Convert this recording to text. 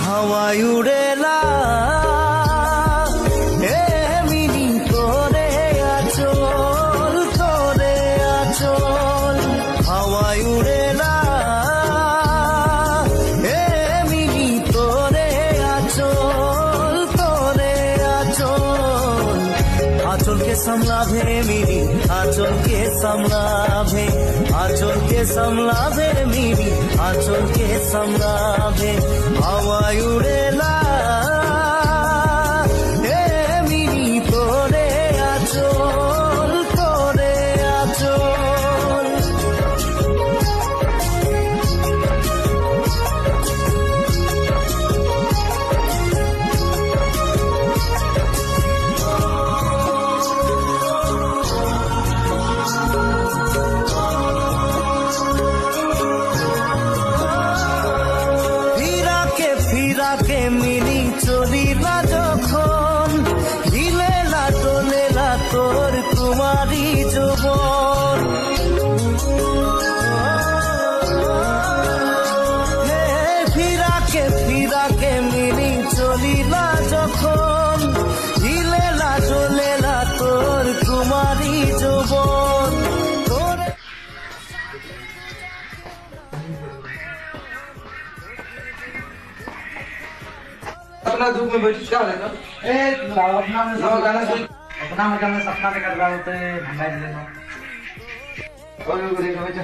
হাওয়ায় উড়েলা এমনি করে আচল করে আচল হাওয়ায় উড়েলা এমনি করে আচল করে আচল আচলকে সামলাভে মিরি আচলকে সামলাভে আচলকে সামলাভে মিরি আচলকে সামলাভে হাওয়ায় উড়েলা এমনি করে আচল করে আচল ফিরাকে মিলি চলিলা যখন হিলেলা তোলেলা তোর কুমারী যৌবন ফিরাকে মিলি চলিলা যখন হিলেলা চলেলা তোর কুমারী যৌবন अपना धूप में बैठ क्या रहता ए अपना में गाना सपना में कर रहा होते भंडाई लेना और देखो बेटा